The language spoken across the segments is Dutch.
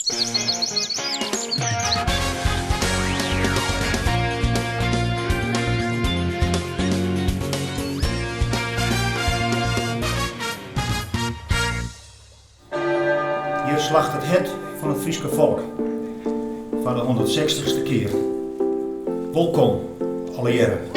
Hier slacht het hert van het Friese volk. Van de 160ste keer. Welkom, alle heren.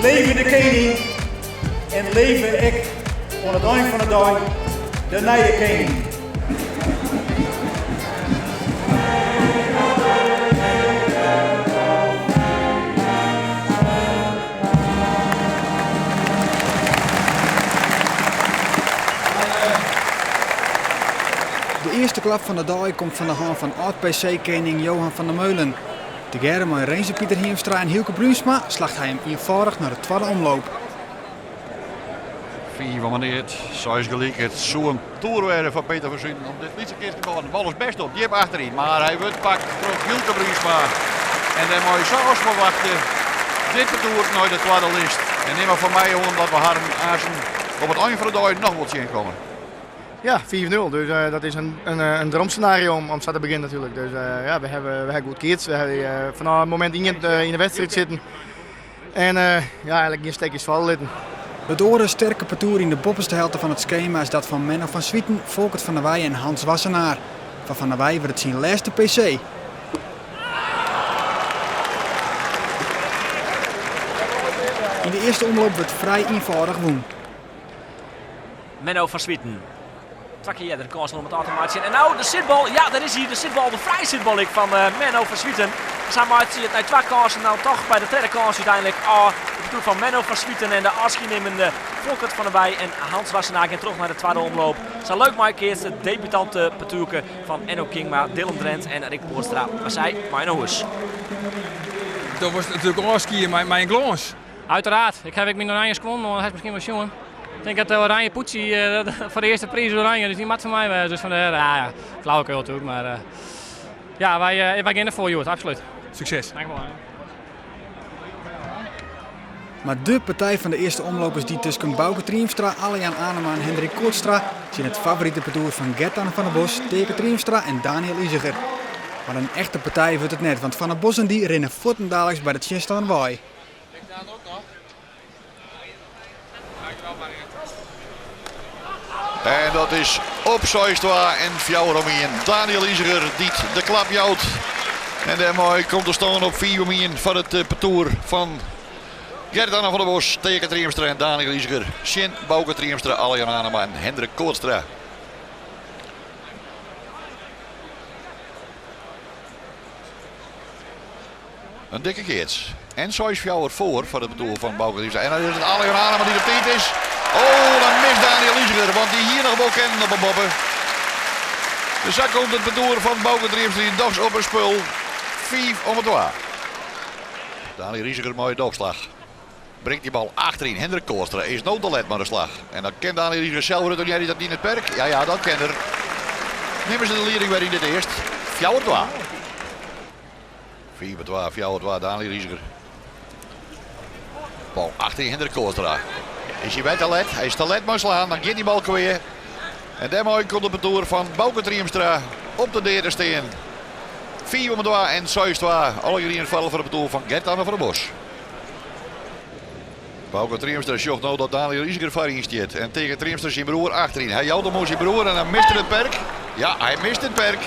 Leven de koning en leven ik aan het eind van de dag de nieuwe koning. De eerste klap van de dag komt van de hand van oud-PC-koning Johan van der Meulen. Tegemoet met Renze Pieter Hiemstra en Hielke Bruinsma slaagt hij hem eenvoudig naar de tweede omloop. 4 van meneer, 6 gelijk. Het zo'n toerwerden van Peter Verzien om dit niet eens te gaan. De bal is best op, die heeft achterin. Maar hij wordt pakt door Hielke Bruinsma. En dan moet je zoals verwachten. Dit toer naar de tweede list. En niet maar voor mij omdat we harm azen op het eind van de dag nog wat zien komen. Ja, 4-0. Dus dat is een droomscenario om zo te beginnen natuurlijk. Dus ja, we hebben goed kids. We hebben vanaf het moment in de wedstrijd zitten. En ja, eigenlijk geen steekjes vallen laten. Het oren sterke parcours in de bopperste helft van het schema is dat van Menno van Swieten, Volkert van der Wij en Hans Wassenaar. Van der Wij wordt het zijn laatste PC. In de eerste omloop wordt vrij eenvoudig woon. Menno van Swieten. 2 keer de kans om het automatisch. En nou de zitbal, ja daar is hij, de zitbal, de vrije zitbal van Menno van Swieten. Samen het naar 2 kansen, nou toch bij de derde kans uiteindelijk. De bedoel van Menno van Swieten en de afschietnemende Volkert van der Wij en Hans Wassenaar. En terug naar de tweede omloop. Zo leuk Mike eerst de debutante partuurke van Enno Kingma, Dylan Drent en Rick Poortstra. Maar zij, mijn hoes. Dat was natuurlijk ook skiën met mijn glans. Uiteraard, ik heb mijn oranje gewonnen, maar hij is misschien wel jongen. Ik denk dat de oranje poetsie voor de eerste prijs oranje, dus die mat voor mij was. Dus van de ja, flauwekul natuurlijk, maar ja, wij gaan ervoor, Joert, absoluut. Succes. Dankjewel. Maar de partij van de eerste omlopers die tussen Bouke Triemstra, Aljan Anema en Hendrik Koortstra zijn het favoriete parcours van Gert-Anne van der Bos, Teke Triemstra en Daniel Iziger. Maar een echte partij wordt het net, want Van der Bos en die rennen voortendaliks bij de Chester en Waai. En dat is op Soistwa en Fjouweromien. Daniel Iziger die de klap jouwt. En daarmee komt er staan op 4 van het parcours van Gert-Anne van der Bos, Teke Triemstra en Daniel Iziger. Sjen, Bouke Triemstra, Aljan Anema en Hendrik Koortstra. Een dikke keerts. En Sois Fjouwer voor het parcours van Bouke Triemstra. En dan is het Aljan Anema die op tijd is. Oh, dan mist Daniel Iziger, want die hier nog wel kennen op een boppen. Dus daar komt het parcours van Bouke Triemstra die dogs op een spul. 4 om het waar. Daniel Iziger, mooie doopslag. Brengt die bal achterin. Hendrik Koortstra is no te let maar de slag. En dan kent Daniel Iziger zelf, toen jij dat niet in het perk. Ja, dat kent er. Nemen ze de leiding weer in dit eerst. Fjouwer 2. 4 12, Fjouwer 2, Daniel Iziger. Bal achterin Hendrik Koortstra. Is hij bij te let? Hij is te let maar slaan, dan gaat die bal kweer. En daarmee komt de parcours van Bouke Triemstra op de derde steen. 4 om 2 en 6 2. Alle jullie in het vallen voor het parcours van Gert-Anne van der Bos. Bouke Triemstra zocht nou dat Daniel Iziger voorin staat. En tegen Triemstra zijn broer achterin. Hij jouwt hem zijn broer en dan mist hij het perk. Ja, hij mist het perk.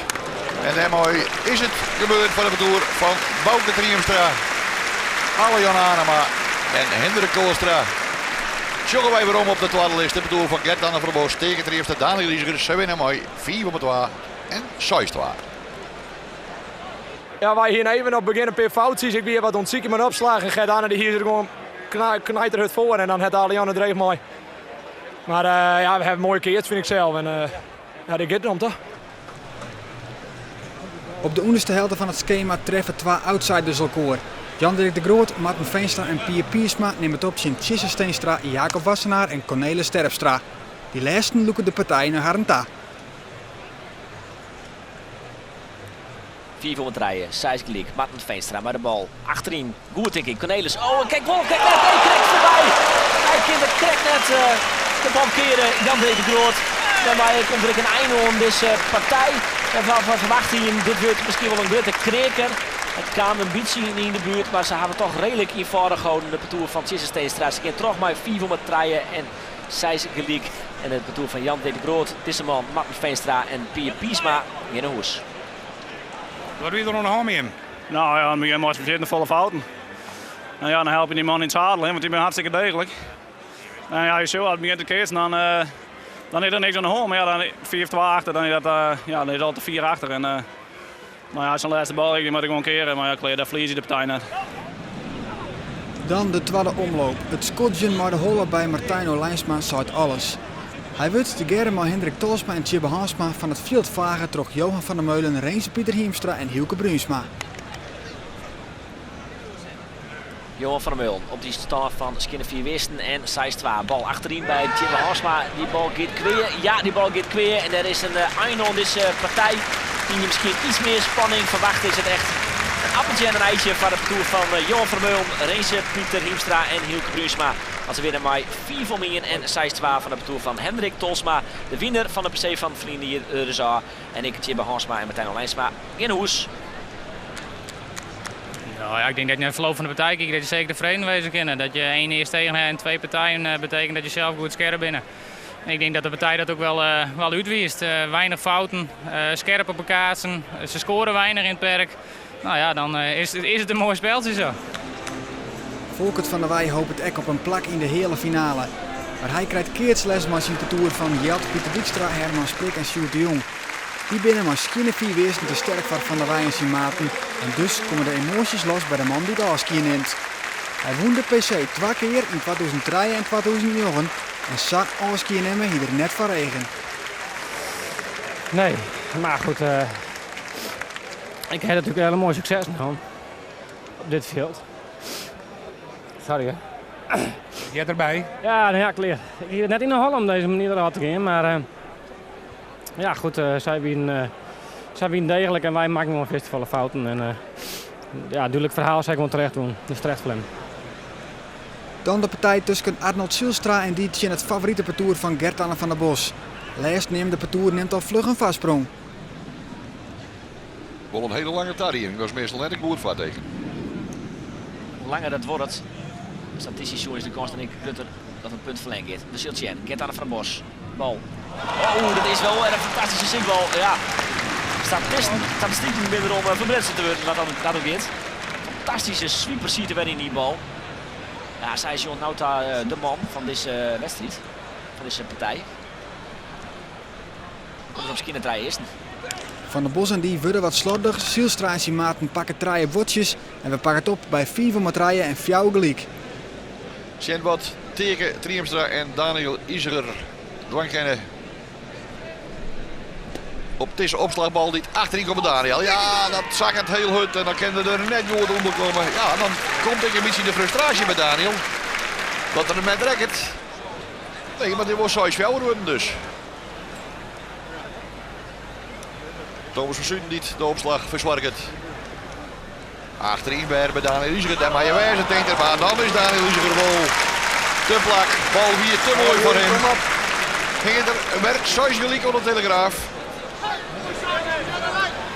En daarmee is het gebeurd voor het parcours van Bouke Triemstra, Aljan Anema en Hendrik Koortstra. Joggen wij weer om op de tweede list. Het bedoel van Gert-Anne van der Bos tegen Triemstra, Daniel Iziger. Ze winnen mooi 4 om 2 en 6 2. Ja, wij hier even op beginnen per foutjes. Ik weer wat ontzieken met opslagen. Gert-Anne die hier gewoon knijt er het voor en dan het Aljan dreef mooi. Maar ja, we hebben mooie keertjes vind ik zelf. En ja, dit gaat erom toch? Op de onderste helft van het schema treffen 2 outsiders elkaar. Jan-Dirk de Groot, Marten Veenstra en Pier Piersma nemen het op zijn Tjisse Steenstra, Jacob Wassenaar en Cornelis Terpstra. Die laatsten loeken de partij naar Harenta. 4 voor het rijden, 6 gelijk, Marten Veenstra met de bal. Achterin, goed denk ik, Cornelis. Oh, en kijk, kijk net, hij krijgt voorbij. Hij krijgt net de bal keren, Jan-Dirk de Groot. Daarbij komt er een einde om deze partij. En van verwachten dit wordt misschien wel een grote kreker. Het kwam een beetje niet in de buurt, maar ze hebben toch redelijk eenvoudig gehouden de parcours van Tjisse Steenstra. Ze gaan toch maar 4 voor het rijden en 6 gelijk. En het parcours van Jan-Dirk de Groot, Tisseman, Marten Veenstra en Pier Piersma in de hoes. Wat doe je er nog mee? Nou ja, dan moet je zitten volle fouten. En ja, dan help je die man in het zadel, want die ben hartstikke degelijk. En ja, je zo het begint te kiezen, dan is er niks aan de hand. Maar ja, dan 4-2 achter, dan is dat dan is altijd 4 achter. En nou ja, zijn laatste bal die moet ik gewoon keren, maar ja, daar verlies je de partij net. Dan de tweede omloop. Het skotjen maar de holle bij Martino Lijnsma zaait alles. Hij wordt de gerren met Hendrik Tolsma en Tjibbe Hansma van het veld vagen trok Johan van der Meulen, Reense Pieter Hiemstra en Hielke Bruinsma. Johan van der Meulen op die stand van Skinner 4 Westen en 6-2. Bal achterin bij Tjibbe Hansma. Die bal gaat kweer. Ja, die bal gaat kweer. En er is een einde aan deze partij. Die je misschien iets meer spanning verwacht, is het echt een appeltje en een eitje van het parcours van Johan van der Meulen, Reense Pieter Hiemstra en Hielke Bruinsma. Als ze winnen met 4 voor meer en 6-2 van het parcours van Hendrik Tolsma. De winnaar van de PC van Vrienden hier, Reza. En ik, Tjibbe Hansma en Martijn Lijnsma in de hoes. Nou ja, ik denk dat je naar het verloop van de partij kijkt, dat je zeker tevreden wezen kan. Dat je 1 eerst tegen en 2 partijen betekent dat je zelf goed scherp bent. Ik denk dat de partij dat ook wel uitwiest. Weinig fouten, scherp op elkaar, ze scoren weinig in het perk. Nou ja, dan is het een mooi speltje zo. Volkert van der Wij hoopt het op een plak in de hele finale. Maar hij krijgt keertsles met zijn parcours van Jelt, Pieter Dijkstra, Herman Sprik en Sjoerd de Jong. Die binnen maar Skinner 4 Westen te sterk voor Van der Wij en zijn maten. En dus komen de emoties los bij de man die de afskiën neemt. Hij won de PC 2 keer in 2003 en 2009 en zag afskiën nemen hier net van regen. Nee, maar goed. Ik heb natuurlijk een hele mooi succes gehad op dit veld. Sorry hè. Jij erbij? Ja, nou ja, kleer. Ik hier net in de hal om deze manier eruit te gaan, maar ja goed, zij winnen degelijk en wij maken gewoon festival fouten. En ja, duidelijk verhaal zij gewoon terecht doen. Dus terecht voor hem. Dan de partij tussen Arnold Zielstra en Dietje in het favoriete parcours van Gert-Anne van der Bos. Lijst neemt de parcours neemt al vlug een vastsprong. Wel een hele lange tarrie. Ik was meestal net een goed voor tegen. Hoe langer dat wordt, statistisch zo is de kans dan ik Rutter dat een punt verlengd gaat. De Siltjen, Gert-Anne van der Bos. Bal. Oh, dat is wel een fantastische zinkbal. Ja. Statistieken minder om verbretsen te worden, dat ook niet. Fantastische sweeper ziet er weer in die bal. Ja, zij is John Nauta de man van deze wedstrijd, van deze partij. Komt er op Skinner 3 eerst. Van der Bos en die worden wat slordig. Zielstra en zijn maten pakken 3 botjes en we pakken het op bij 4 voor het rijden en 4 gelijk. Sjenbad tegen Triemstra en Daniel Iserer. Dwangrennen. Op deze opslagbal die achterin komt Daniel. Ja, dat zag het heel goed en dan kan er net goed onder komen. Ja, dan komt ik een beetje de frustratie met Daniel. Dat er met rekkert. Nee, maar dit was zoals jou worden dus. Thomas van Zuiden niet de opslag verzwarkt. Achterin bij Daniel Iserer en maar je wijze denkt er maar dan is Daniel Iserer wel te plak. Bal hier te mooi voor hem. Ging er werk zoals gelijk onder de Telegraaf.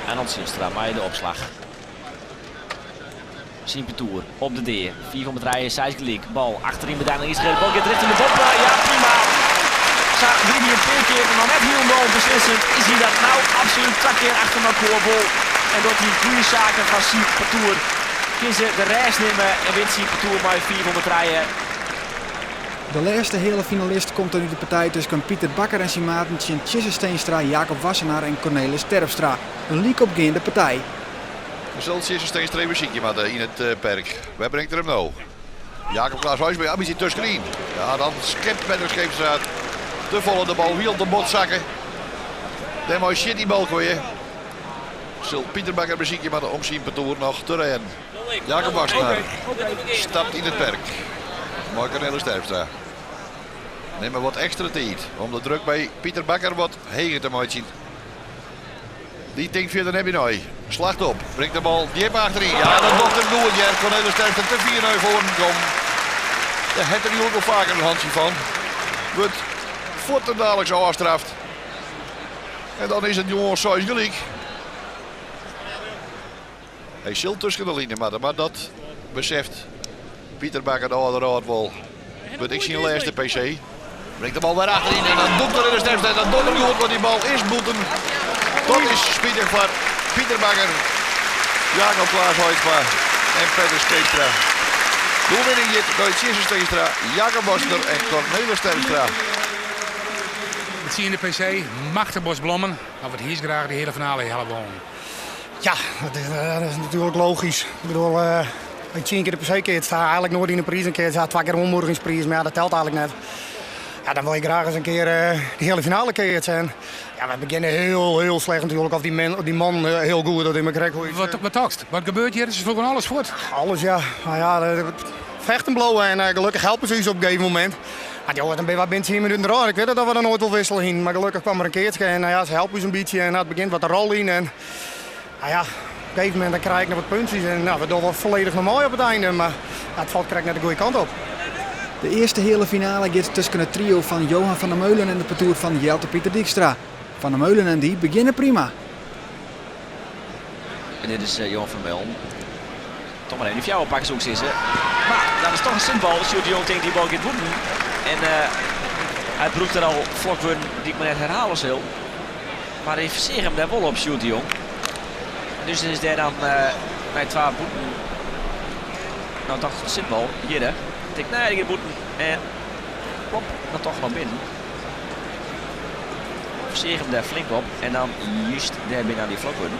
En Zielstra bij de opslag. Simpetour op de D. 4 van het rijden, 6 gelijk. Bal achterin bij Daniel Iserer. Bal gaat richting de bop. Ja, prima. Drie die een keer, maar net helemaal beslissend is hij dat nou absoluut 2 keer achter elkaar bol. En door die goede zaken van Simpetour kiezen de reis nemen en wint Simpetour bij 4 van het rijden. De laatste hele finalist komt er nu de partij tussen Pieter Bakker en zijn maten Tjisse Steenstra, Jacob Wassenaar en Cornelis Terpstra. Een leek opgaande partij. Zelfs Tjisse Steenstra even ziekje maar in het perk. Waar brengt er hem nou? Jacob Klaas bij ambitie tussenin. Ja, dan skipt met de Scheepstraat. Te volle de bal, wiel de bot zakken. Dan mooi shit die bal gooien. Zal Pieter Bakker beziekje maar de omzien partoer nog te rijden. Jacob Wassenaar stapt in het perk. Mark-Cornelis Terpstra. Neem maar wat extra tijd om de druk bij Pieter Bakker wat heger te maken. Die denkt verder heb je nou. Slacht op. Brengt de bal diep achterin. Ja, dat doet hem goed. Ja, Cornelis Terpstra te 4-0 voor hem komt. Daar heeft er nu ook nog vaker een handje van. Wordt voort en dadelijk zo afstraft. En dan is het jongens zoals gelijk. Hij zult tussen de lijnen, maar dat beseft Pieter Bakker de oude wel. Wat ik zie een laatste PC. Brengt de bal weer achterin en dan doet er in de sterfte. En dan doet er goed, want die bal is boeten. Dat is spietig voor Pieter Bakker, Jacob Klaas Hoitsma en Petter Steenstra. Doelwinning dit door Tjesse Steenstra, Jacob Wassenaar en Cornelis Terpstra. Het zie je in de PC, machtig Bos Blommen. Maar wat hier graag de hele finale helpen. Ja, dat is natuurlijk logisch. Ik bedoel, als je 10 keer de PC keert, sta je eigenlijk nooit in de prijs. Een keer staat 2 keer een ommoedigingsprijs, maar ja, dat telt eigenlijk net. Ja, dan wil je graag eens een keer de hele finale keert. En ja, we beginnen heel slecht natuurlijk. Of die man heel goed, dat in mijn krek. Wat takst? Wat gebeurt hier? Ze sloegen alles voort. Alles, ja. Nou ja, vechten blowen en gelukkig helpen ze ons op een gegeven moment. Maar joh, dan ben je binnen 10 minuten eruit. Ik weet dat we er nooit wel wisselen in. Maar gelukkig kwam er een keertje en ja, ze helpen ons een beetje. En het begint wat de rol in. En nou ja, op een gegeven moment dan krijg ik nog wat puntjes. En nou, we doen wel volledig normaal op het einde. Maar ja, het valt krijg net de goede kant op. De eerste hele finale gaat tussen het trio van Johan van der Meulen en de partoer van Jelte Pieter Dijkstra. Van der Meulen en die beginnen prima. En dit is Johan van der Meulen. Toch maar even die fjouwen pakken zo'n zitten. Maar dat is toch een simpel. Sjoerd de Jong denkt die bal gaat woeden. En hij broekt er al vlogwoorden die ik maar net herhalen zal. Maar hij verzeert hem daar wel op, Sjoerd de Jong. Dus is daar dan bij 2 boeten. Nou toch simpel. Hier hè. Ik denk, nee, die gaat boeten. En plop, dan toch nog binnen. Verzeer hem daar flink op. En dan juist daar binnen aan die vlogwoorden.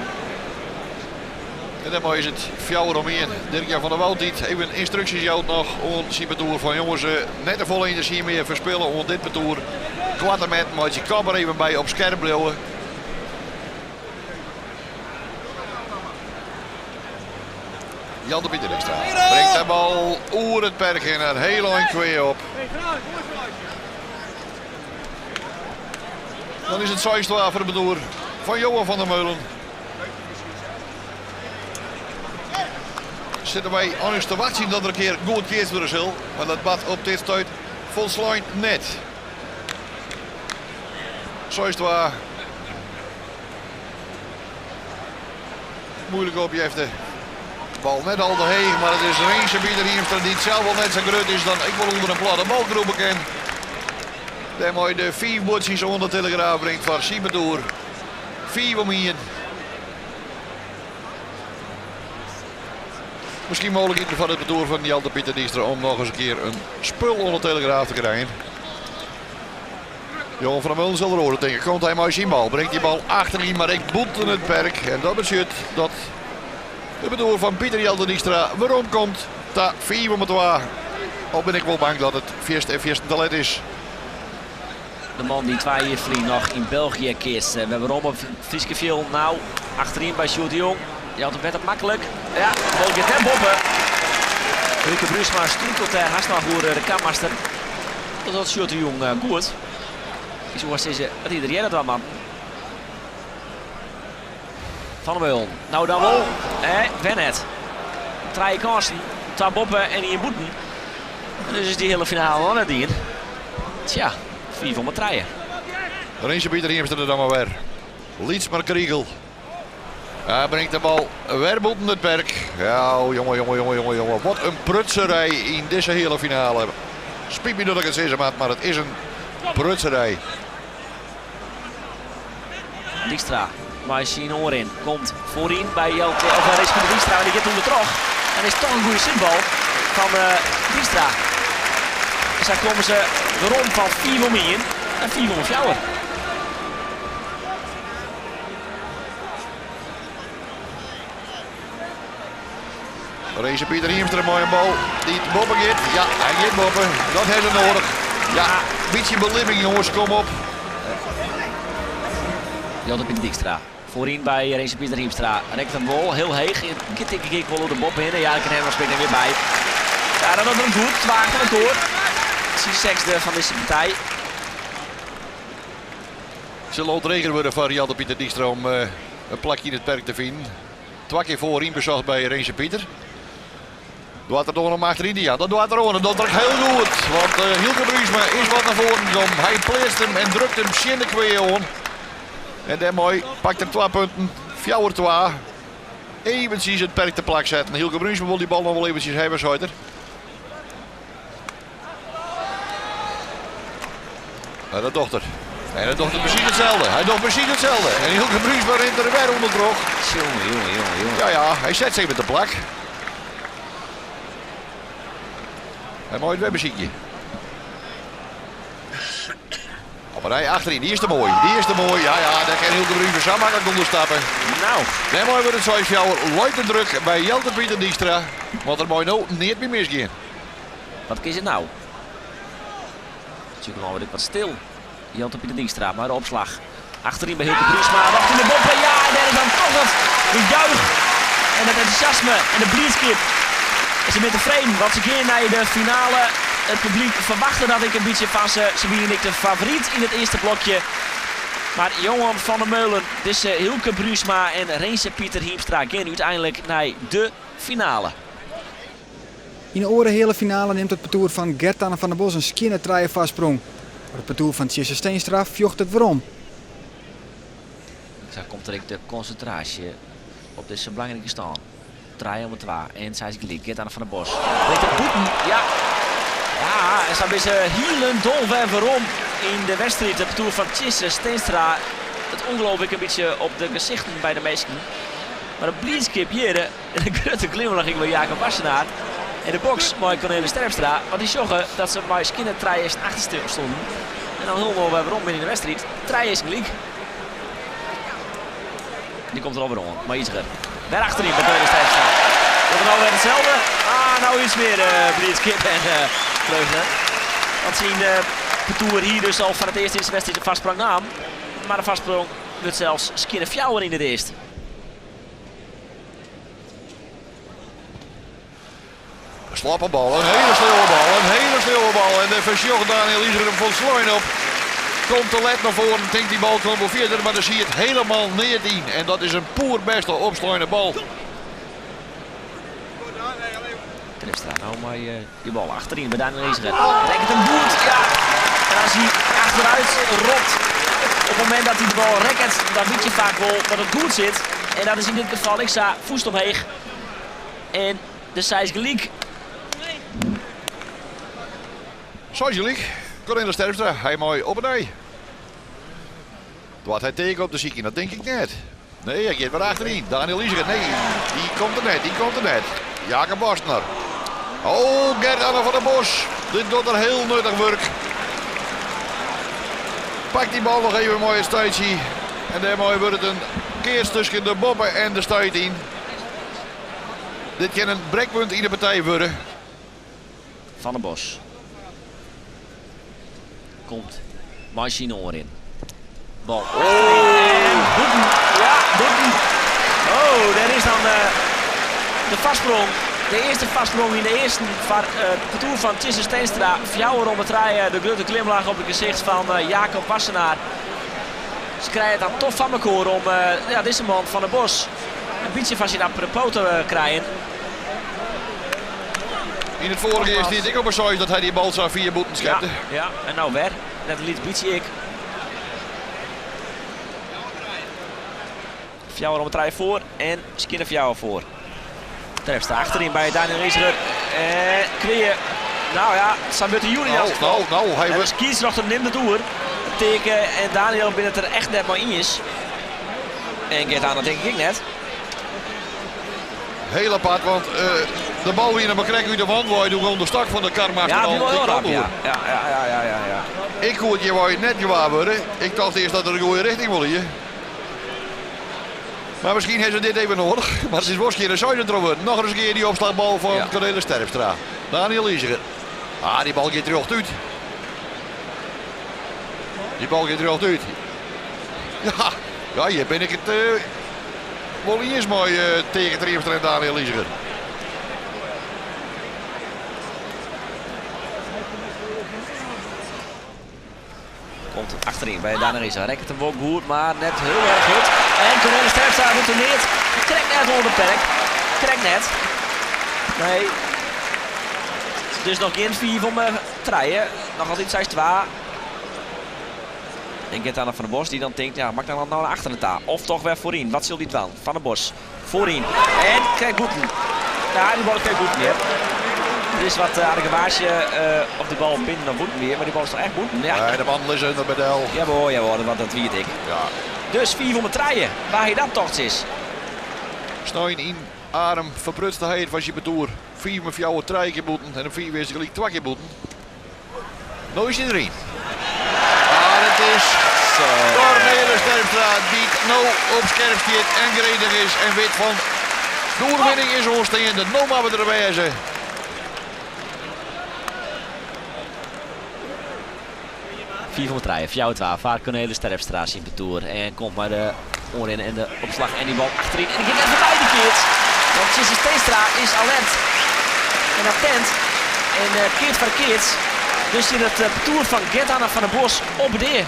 En dan is het fjouwer omheen. Dirk-Jan van der Woutiet even instructies jou nog om Siebertoer van jongens net de volle energie meer verspillen om dit betoer. Kwatten met, maar je kan er even bij op scherp blijven. Jelte Pieter Dijkstra brengt de bal oer het perk in en heel lang kweer op. Dan is het 6-2 voor de betoer van Johan van der Meulen. Zitten wij aan ons te wachten dat er een keer goed keert voor de zil. Maar dat bad op dit tijd volslijn net. 6-2. Moeilijk op je heeft de bal net al te heeg, maar het is Reense Pieter Hiemstra die het zelf wel net zo groot is dan ik wel onder een platte balgroep bekend. Daar mooi de 4 bootjes onder Telegraaf brengt van Siebertoer. 4 om hier. Misschien mogelijk in van het betoer van Jelte Pieter Dijkstra om nog eens een keer een spul onder Telegraaf te krijgen. Johan van der Meulen zal er horen tegen. Komt hij maar zien bal. Brengt die bal achterin, maar ik boet in het perk. En dat betekent dat de betoer van Pieter Jelte Dijkstra waarom komt. Ta 4 om het waar. Al ben ik wel bang dat het eerste talent is. De man die 2 jaar vliegt nog in België keert. We hebben waarom op Frieske veel. Nou, achterin bij Sjoerd de Jong. Jelte werd het makkelijk. Ja, de bal gaat hem boppen. Ruke Bruusma stond tot Hasnag voor de kammaster. Dat had Sjoerd de Jong goed. Zoals deze, dat iedereen het wel, man. Van der Meulen. Nou dan wel. Wennet. 3 kansen. 2 boppen en 1 boeten. En dus is die hele finale aan het dienen. Tja, 4 van mijn 3. Reense Pieter Hiemstra er dan maar weer. Lietsmar Kriegel. Hij brengt de bal weer boeten het perk. Ja, jongen. Wat een prutserij in deze hele finale. Spiet me dat ik het zeggen, maar het is een prutserij. Dijkstra, waar is zijn oor in? Komt voorin bij Jelte, of hij is van Dijkstra en die gaat onder terug. En is toch een goede simpel van Dijkstra. Dus daar komen ze rond van 4 om in en 4 om fjouwer. Reense Pieter Hiemstra, een mooie bal. Die boppen gaat. Ja, hij gaat boppen. Dat hebben ze nodig. Ja, een beetje belimming jongens, kom op. Jelte Pieter Dijkstra. Voorin bij Rens Pieter Hiemstra. Rekt een bal, heel heeg. Tik ik wel de bob in. Ja, ik kan hem spelen weer bij. Ja, dan hebben we hem goed. 2 achter het door. Dat is de 6e van deze partij. Ze loopt regen worden van Rianne Pieter Dijkstra om een plakje in het perk te vinden. 2 keer voorin bezocht bij Rens Pieter. Doet er nog een achterin die aan. Dat doet er ook. En dat drukt heel goed. Want Hielke Bruisma is wat naar voren gekomen. Hij pleest hem en drukt hem schinnen kweeën. En dan mooi pakt er 2 punten. 4-2. Eventjes het perk te plak zetten. Hielke Bruisma wil die bal nog wel eventjes hebben, Zuider. En de dochter. En de dochter precies hetzelfde. Hij doet precies hetzelfde. En Hielke Bruisma rent er weer onder droog. Jongen. Ja, hij zet zich met de plak. En mooi het webbeziekje. Maar hij achterin, die is te mooi. Ja, daar kan Hielke Bruisma zo makkelijk onderstappen. Nou. En mooi wordt het zoals jou luidt de druk bij Jelte Pieter Dijkstra. Want er mooi nou niet meer misgaan. Wat is het nou? Natuurlijk word ik wat stil. Jelte Pieter Dijkstra, maar de opslag. Achterin bij Hielke Bruisma. Wacht in de boppen. Ja, en daar is dan toch het gejuich. En het enthousiasme en de blitzkip. Ze zijn tevreden, want ze gaan naar de finale. Het publiek verwachtte dat ik een beetje van ze. Ze bieden ik de favoriet in het eerste blokje. Maar Johan van der Meulen, dus Hielke Bruisma en Rens Pieter Hiemstra gaan uiteindelijk naar de finale. In de hele finale neemt het parcours van Gert-Anne van der Bos een skinnertraaien vastsprong. Maar het parcours van Tjesse Steenstra vjocht het waarom. Zo komt direct de concentratie op deze belangrijke stand. 3-2 en zij is gelijk. Gert-Anne van der Bos. Weet de boeten, ja. Ja, en zo is hielen dolver waarom in de wedstrijd. Het parcours van Tjesse Steenstra. Het ongelooflijk een beetje op de gezichten bij de meesten. Maar een blitzkip hier en een grote glimlach bij Jacob Wassenaar. En de box mooi Cornelis Terpstra. Want die zorgen dat ze bij Skinner 3 achter stonden. En dan hullen we waarom in de wedstrijd. 3 is gelijk. Die komt er al weer om. Maar iets daar achterin bij Cornelis Terpstra. Dat is nou weer hetzelfde. Nou iets meer blitzkip en Vleugelen. Want zien Petoer hier dus al van het eerste in de wedstrijd een vastsprong naam. Maar de vastsprong wordt zelfs Skinner Fjouwer in de eerste. Slappe bal, een hele snelle bal, en de versjocht Daniel Iserem van Slooien op. Komt te let naar voren, denkt die bal komt wel verder, maar dan zie je het helemaal niet in. En dat is een poer beste opslooiende bal. Terpstra nou maar die bal achterin bij Daniel Iserem. Trekt het een boet, ja. En als hij achteruit rolt, op het moment dat hij de bal rekt, dan weet je vaak wel dat het goed zit. En dat is in dit geval Ixa voest omheen. En de Seis gelijk. Zoals jullie, Cornelis Terpstra, hij mooi op en ei. Wat hij tegen op de ziekie, dat denk ik net. Nee, hij gaat weer achterin. Daniel Iserem, nee, die komt er net. Jacob Wassenaar. Oh, Gert-Anne van der Bos. Dit doet er heel nuttig werk. Pakt die bal nog even mooi een stuitje. En daar mooi wordt het een keer tussen de boppen en de stuit in. Dit kan een breekpunt in de partij worden. Van der Bos. Komt Marcinoor in. Bal. Oh! En Boeten. Ja, Boeten. Oh, daar is dan de vastsprong. De eerste vastsprong in de eerste parcours van Tjesse Steenstra. Fjouwer om het rijden. De grote glimlach op het gezicht van Jacob Wassenaar. Ze krijgen het dan tof van elkaar om deze man Van der Bos een beetje van zijn apropos te krijgen. In het vorige is dit ik op een zoiets dat hij die bal zo 4 boeten schepte. Ja, en nou weer. Net liet beetje ik. Fjouwer om het rijden voor en Skinner Fjouwer voor. Terpstra achterin bij Daniel Iserem. Kweeën. Nou ja, Samuel Julian. Nou, hij was kies nog te nemen door. Teken en Daniel binnen het er echt net maar in is. En Gert aan dat denk ik net. Heel apart, want de bal weer naar McCracken uit de wand wou je doen gewoon de stak van de kar maar ja, die wel rap, ja. Ik hoorde je wou je net gewaar worden. Ik dacht eerst dat er een goede richting wil hier. Maar misschien hebben ze dit even nodig. Maar het is wel een keer een nog eens een keer die opslagbal van Cornelis Terpstra. Daniel Iserem. Die bal gaat terug uit. Die bal gaat terug uit. Ja, Ja, hier ben ik het wel eens mooi tegen Triemstra en Daniel Liesiger. Komt het achterin bij Danarisa. Rekt het hem ook goed, maar net heel erg goed. En Cornelis Terpstra retourneert. Krijgt net onder de perk. Krijgt net. Nee. Dus nog geen 4 van me treien. Nog altijd 6-2. En Gert Van der Bos die dan denkt, ja, mag dan nou naar achteren ta. Of toch weer voorin. Wat zult hij doen? Van der Bos. Voorin. En krijgt Goeten. Nou, die bal krijgt Goeten weer. Er is wat aardige baasje op de bal binnen dan Goeten weer. Maar die bal is toch echt Goeten? Ja, de man is onder bedel. Ja hoor, want dat weet ik. Ja. Dus 4 van me treien. Waar hij dat toch is. Snoeien in adem verprutstheid was je betoer. 4 met jouw treien boeten en een 4 weer gelijk 2 keer boeten. Nou is hij erin. Maar het is Cornelis Terpstra die nou op scherp zit en gretig is en weet van de overwinning is ons tegen de Noma we erbij zijn. Vier van de treien, voor jou 12. Vaart Cornelis Terpstra in de toer. En komt maar de oren en de opslag en die bal achterin. En die gaat even bij die keert. Want Jesse Steenstra is alert en attent. En keert verkeerd. Dus in het toer van Gert van der Bos op de deur.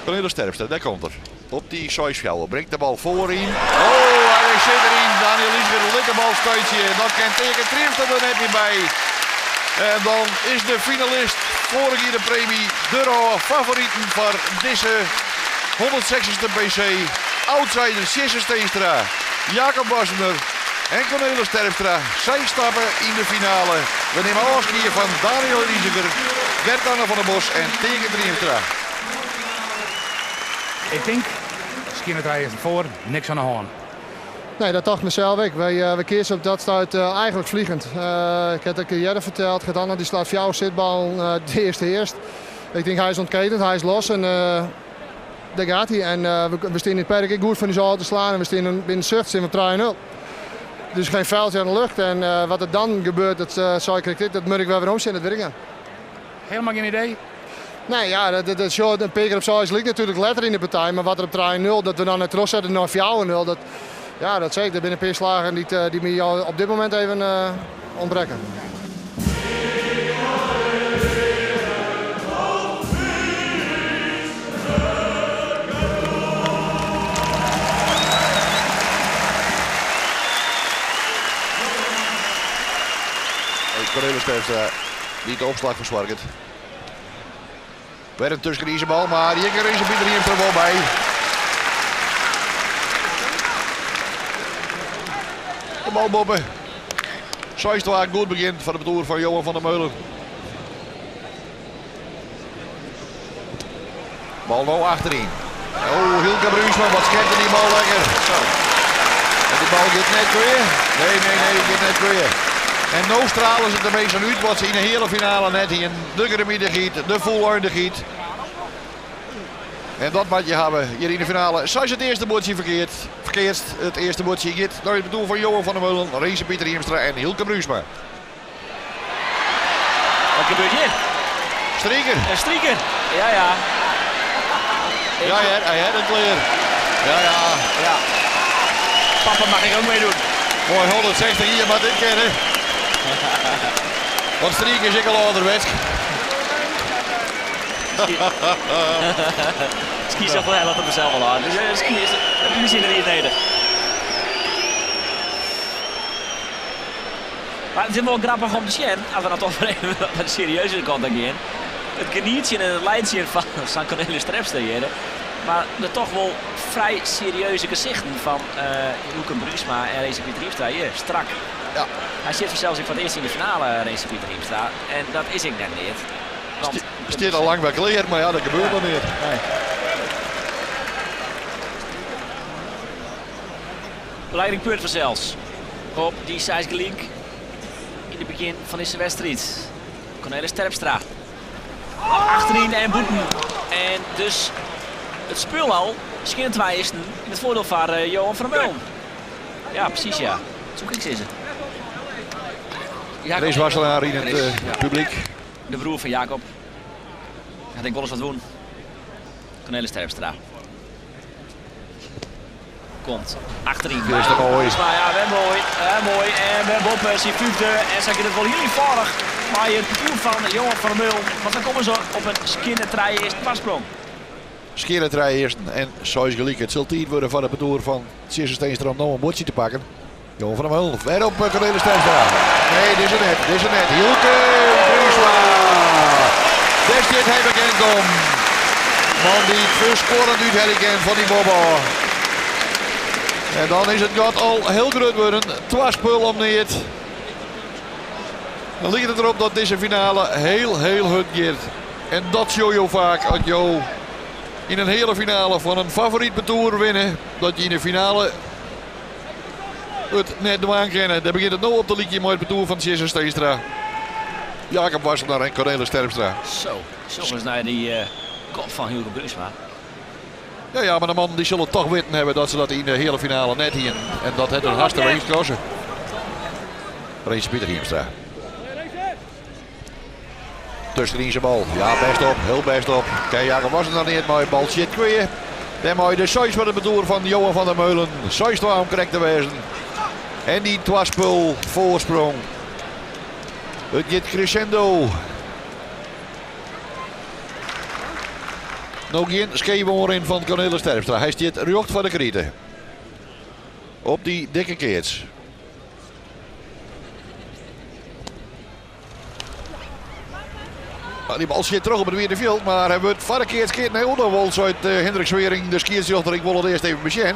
Cornelis Terpstra, daar komt er. Op die Soisfjouwer, brengt de bal voorin. Oh, hij zit erin. Daniel Liesiger, een lekker balstuitje. Dat kan tegen Triemstra er net niet bij. En dan is de finalist vorig jaar de premie de favorieten voor deze 160ste BC. Outsiders Jesse Steenstra, Jacob Wassener en Cornelis Terpstra. Zij stappen in de finale. We nemen afscheid van Daniel Liesiger, Gert van der Bos en tegen Triemstra. Ik denk, Skinnerij is voor, niks aan de hand. Nee, dat dacht mezelf ik. We kiezen op dat stuit eigenlijk vliegend. Ik heb het eerder verteld. Gedanna die slaat jouw zitbal de eerst. Ik denk hij is ontketend, hij is los en daar gaat hij. En we staan in het perk goed van die zaal te slaan en we staan binnen zucht zijn we 3-0. Dus geen vuiltje aan de lucht en wat er dan gebeurt, dat zou ik kritiek, dat moet ik wel weer omzetten, dat weet ik niet. Helemaal geen idee? Nee, ja, dat short een peker op zoals ligt natuurlijk letter in de partij, maar wat er op 3-0, dat we dan net terugzetten naar 4-0, dat... Ja, dat zeker. Er zijn een paar slagen die me jou op dit moment even ontbreken. Cornelis Terpstra niet de opslag verzwarkt. Weer een tussen bal, maar hier is een Pieter hier er wel bij. De bal boppen. Soistra goed begint van de betoer van Johan van der Meulen. Bal nou achterin. Oh, Hilke Bruisman, wat scherpt die bal lekker. Zo. En die bal gaat net weer. Nee, gaat net weer. En nu stralen ze ermee zo uit wat ze in de hele finale net hier de gemiddelde giet, de volleurde giet. En dat wat je hebben hier in de finale. Zij het eerste bordje verkeerd. Het eerste bordje gaat naar het bedoel van Johan van der Meulen, Race Pieter Hiemstra en Hilke Bruisma. Wat gebeurt hier? Strieker. Een strieker. Ja. Ja, hij had het leer. Ja. Papa mag ik ook meedoen. Mooi 160 hier, maar dit kennen. Want Strieker is ik al ouderwets. Ski zegt wel, hij laat het mezelf wel aan. Dus Ski is misschien er hier neder. Maar het is wel grappig om te zien, als we dat toch even wat serieuzer kant gaan. Het genietje en het lijntje van Cornelis Terpstra hier. Maar de toch wel vrij serieuze gezichten van Hilke Bruisma en Race Pieter Hiemstra hier, strak. Ja. Hij zit zelfs voor het eerst in de finale, Race Pieter Hiemstra. En dat is ik net niet. Het staat al lang bij geleerd, maar ja, dat gebeurt nog niet. Nee. Belangrijk punt voor zelfs. Op die Sijsgelink in het begin van deze wedstrijd. Cornelis Terpstra. Achterin en Boeten. En dus het spul al. Misschien het eerste in het voordeel van Johan van der Meulen. Ja, precies ja. Zoek ik ze. Deze Wasselaar in het publiek. De broer van Jacob. Hij denkt wel eens wat doen. Cornelis Terpstra. Komt achterin. Dit is toch mooi. Maar ja, wel mooi. Mooi. En we Bob zijn vijfde. En ze het wel heel eenvoudig. Maar je het doel van Johan van der Meul. Want dan komen ze op een skinnertrij eerst dwarsprong. Skinnertrij eerst en zoals gelijk. Het zal tijd worden van het bedoel van Tjesse Steenstra om nou een bordje te pakken. Johan van der Meul. Weer op Cornelis Terpstra. Nee, dit is er net. Dit is er net. Hielke Brunsma. Des dit heb ik en kom. Man die het first scoren doet herken van die Bobbo. En dan is het gat al heel groot worden. Twaspul om niet. Dan ligt het erop dat deze finale heel goed gaat. En dat show je vaak als je in een hele finale van een favoriet betoer winnen. Dat je in de finale het net doen kennen. Daar begint het nou op te liedje met het betoer van Tjesse Steenstra. Jacob Wassenaar en Cornelis Terpstra. Zo is naar die kop van Hielke Brunsma. Ja, maar de mannen die zullen toch weten hebben dat ze dat in de hele finale net hier. En dat het een hartstikke race kozen. Race Pieter Hiemstra. Tussen zijn bal. Ja, best op. Heel best op. Kijk, Jacob was het dan niet. Mooie bal shit kweeën. Dan mooi de Sois van het bedoel van Johan van der Meulen. Sois toch om correct te wezen. En die twaspul voorsprong. Het gaat crescendo. Nog geen scheewoor in van Cornelis Terpstra. Hij staat rjocht van de krieten. Op die dikke keerts. Die bal zit terug op het wierde veld, maar hij wordt van de keerts naar Onderwols uit Hendrik Zwering. De skiersjochter, ik wil het eerst even beschen.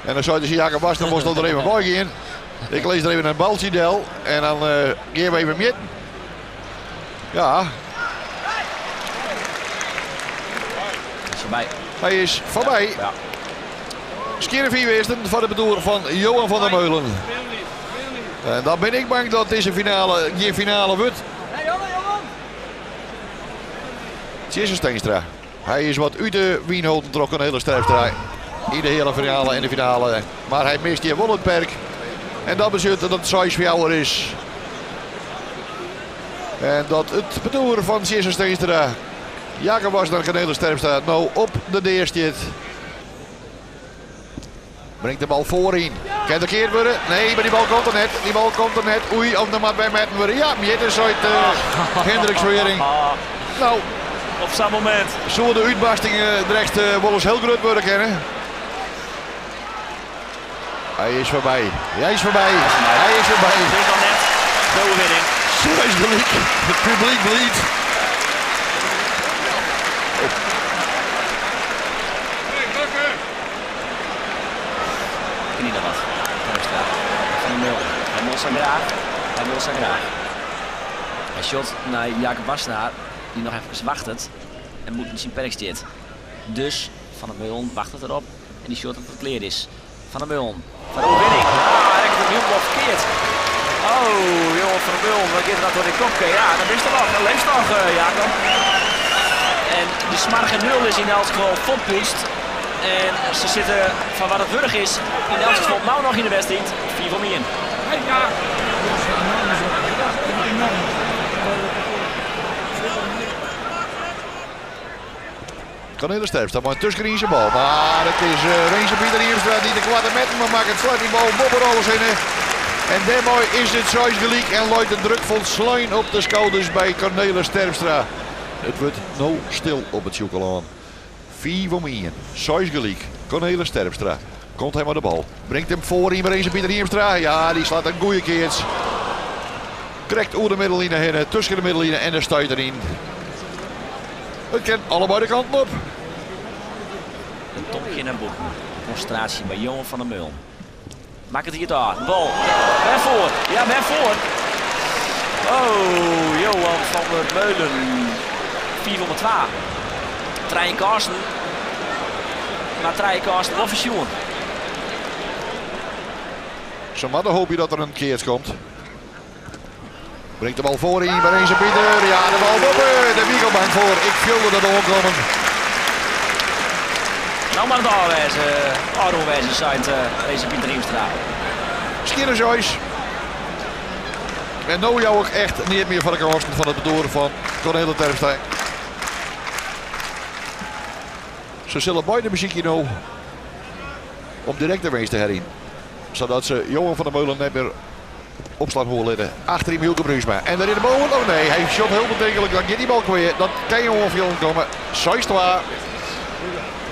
En dan zou je Jacob Basten moest er even bij gaan. Ik lees er even een baltje del en dan geven we even met. Ja. Hij is voorbij. Ja. Skierre 4 westen van de bedoeler van Johan van der Meulen. En dan ben ik bang dat deze finale geen finale wordt. Tjesse Steenstra. Hij is wat uit de Wienhouten trokken, een hele Terpstra. In de hele finale en de finale. Maar hij mist hier wel het perk. En dat betekent dat het 6 jouwer is. En dat het bedoeler van Tjesse Steenstra. Jacob was naar Cornelis Terpstra. Nou op de eerste. Brengt de bal voorin. Kan de keer worden? Nee, maar die bal komt er net. Die bal komt er net. Oei, of de mat bij Metten worden. Ja, Mietters uit Hendrik Zwering. Nou, op zo'n moment. Zullen de uitbarstingen rechts wel eens heel groot worden kennen? Hij is voorbij. Hij is voorbij. Hij is voorbij. Dit is al net de overwinning. Zo is de leek. Het publiek bleed. In ieder geval. Van der Meulen. Hij wil zijn graag. Hij wil zijn graag. Hij shot naar Jacob Wassenaar. Die nog even wacht het. En moet misschien perk dit. Dus Van der Meulen wacht het erop. En die shot dat het verkleerd is. Van der Meulen. Van de overwinning. Hij rekt het helemaal verkeerd. Oh, Johan van der Meulen. Wat gaat dat door de kopje? Ja, dan is er nog. Dan leeft nog, Jacob. En de smarge 0 is in elk geval volpoetst. En ze zitten van wat het wurg is. In elk geval nou nog in de wedstrijd. 4 voor mij in. Cornelis Terpstra, maar een tussenin zijn bal. Maar het is Reense Pieter Hiemstra die de kwaad met hem maakt. Het slaat die bal bobber alles in. En daarmee is het 6 gelijk en luidt de druk van Sluin op de schouders bij Cornelis Terpstra. Het wordt nou stil op het Sjoekelaan. 4 voor mij. 6 gelijk. Cornelis Terpstra. Komt hij maar de bal. Brengt hem voor in Reense Pieter Hiemstra. Ja, die slaat een goeie keerts. Krijgt over de middellijnen heen, tussen de middellijnen en de stuit erin. Het kan allebei de kanten op. Een topje naar boek. Concentratie bij Johan van der Meulen. Maakt het hier daar. De bal. Ben voor. Ja, ben voor. Oh, Johan van der Meulen. 4 voor 2. Trein Karsten. Maar Trein Karsten of een Zo maar dan hoop je dat er een keert komt. Brengt de bal voor in bij Reense Pieter. Ja, de bal boven. De Wiegelbank voor. Ik wilde dat onkomen. Nou maar het aanwijzen zijn Reense Pieter Hiemstra. Skierre Joyce. En nou jou ook echt niet meer van de kosten van het bedoren van Cornelis Terpstra. Ze zullen beide muziekje nou op directe winst te herin. Zodat ze Johan van der Meulen net weer opslag horen. Achter hem Hielke Bruisma. En daar in de boven. Oh nee, hij shot heel bedenkelijk. Dan gaat die bal kwijt. Dat kan je ongeveer komen. 6-2.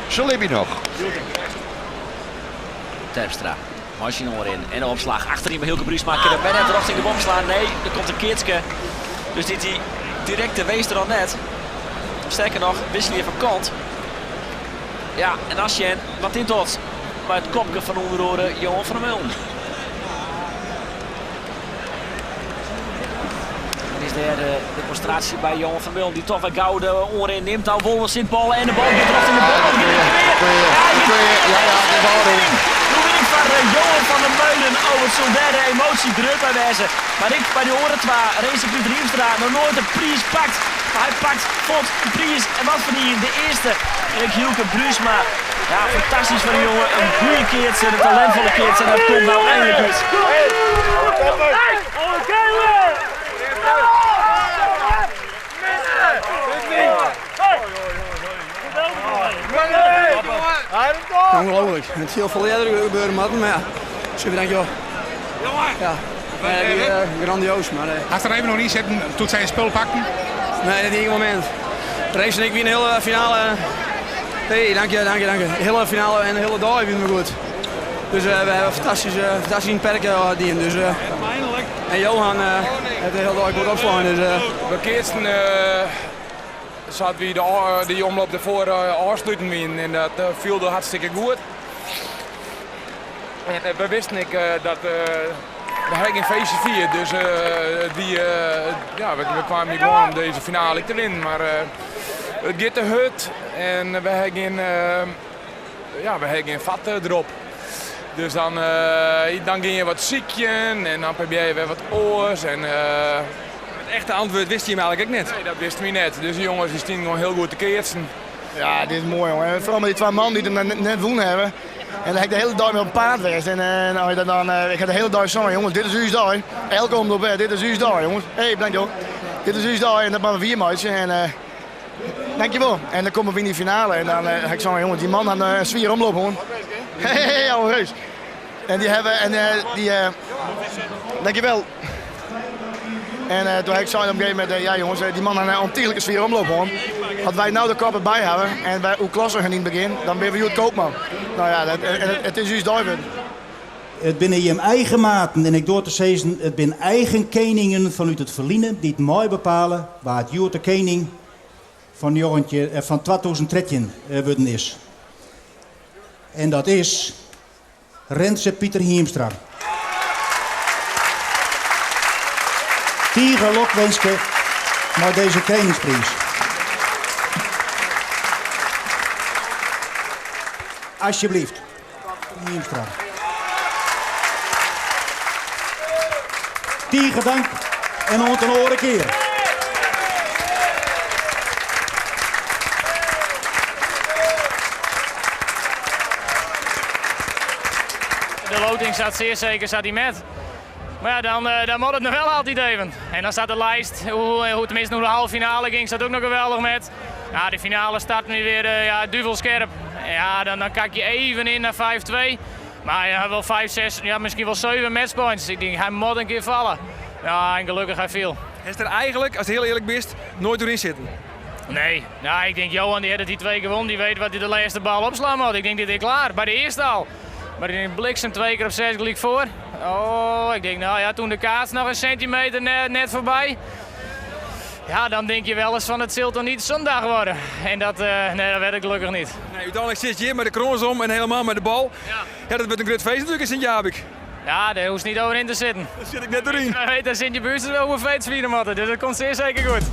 Zo leef je nog. Terpstra. Machine in. En de opslag. Achterin bij Hielke Bruisma. Kan er bijna net richting de bom slaan. Nee, er komt een keertje. Dus dit die directe wees er al net. Sterker nog, wissel je van kant. Ja, en Asjen, wat in tot bij het kopje van onderoren Johan van der Meulen. Dan is de demonstratie bij Johan van der Meulen die toch weer gauw de oren neemt. Nou, Wolven Sint-Paul en de bal gaat terug in de bal. De winning van Johan van der Meulen over zo'n derde emotie druk bij wezen. Maar ik bij de oren 2, Racing Pieter Hiemstra, nog nooit een prijs pakt. Maar hij pakt Vod de prijs en wat verdient de eerste. En Hielke Bruisma. Ja, fantastisch voor de jongen. Een goede keertje, een talentvolle keertje. En dat komt nou eindelijk goed. Ongelooflijk. Het is heel veel eerder gebeuren, maar ja, super dankjewel. Ja, grandioos. Maar, Als er even nog niet zitten, toen zij een spul pakten? Nee, dat is niet moment. Race en ik weer een hele finale. Hey, dank je. De hele finale en de hele dag hebben we goed. Dus we hebben fantastisch perken gediend. Dus, en Johan heeft de hele dag goed opslaan. Dus, we keersten zaten we die omloop ervoor afsluiten en dat viel hartstikke goed. En we wisten dat we hadden geen feestje vier, dus we kwamen hier gewoon om deze finale te winnen. Maar het gaat de hut en we hebben geen vat erop. Dus dan ging je wat ziekje en dan probeer je weer wat oors. En, het echte antwoord wist je hem eigenlijk ook net. Nee, dat wisten we net. Dus de jongens die stonden gewoon heel goed te keertsen. Ja, dit is mooi jongen. Vooral met die 2 man die er net wonen hebben. En dan heb ik de hele dag met een paard geweest. En ik heb de hele dag zongen, jongens, dit is uw dag. Elke omloop, dit is uw dag, jongens. Hé, bedankt joh. Dit is uw dag en dat maken we 4 matchen. En dankjewel. En dan komen we in die finale. En dan heb ik zongen, jongens, die man aan een zwier omloop gewoon. Hé, ouwe reus. En die hebben, dankjewel. En toen heb ik zo op een gegeven moment, ja jongens, die man aan een ontiegelijke sfeer omloop gewoon. Als wij nou de kop erbij hebben en wij hoe klasser gaan in het begin, dan ben we Joet Koopman. Nou ja, het is juist duidelijk. Het binnen je eigen maten en ik door te zeggen, het binnen eigen keningen vanuit het verliezen die het mooi bepalen waar het Joet de kening van Jorentje van 2013 worden is. En dat is Rentse Pieter Hiemstra. Tiger Lokwenske naar deze keningsprijs. Alsjeblieft, Hiemstra. Tiger dank en ont een oren keer. De loting zat zeer zeker, zat hij met. Maar ja, dan moet het nog wel altijd even. En dan staat de lijst, hoe tenminste nog de halve finale ging, staat ook nog geweldig met. Ja, de finale start nu weer duvelscherp. Ja, dan kijk je even in naar 5-2. Maar ja, wel 5, 6, ja, misschien wel 7 matchpoints. Ik denk, hij moet een keer vallen. Ja, en gelukkig hij viel. Is er eigenlijk, als het heel eerlijk bent, nooit doorheen zitten? Nee, nou, ik denk Johan die had die 2 gewonnen, die weet wat hij de laatste bal opslaan moet. Ik denk dit is klaar, bij de eerste al. Maar in bliksem 2 keer op 6 gelijk voor. Oh, ik denk nou ja, toen de kaats nog een centimeter net voorbij. Ja, dan denk je wel eens van het zult toch niet zondag worden. En dat werd ik gelukkig niet. Nee, uiteindelijk zit je hier met de kroons om en helemaal met de bal. Ja, dat wordt een groot feest natuurlijk in Sint-Jabik. Ja, daar hoeft niet over in te zitten. Daar zit ik net doorheen. Daar zit je buurt wel over feest vieren moeten, dus dat komt zeer zeker goed.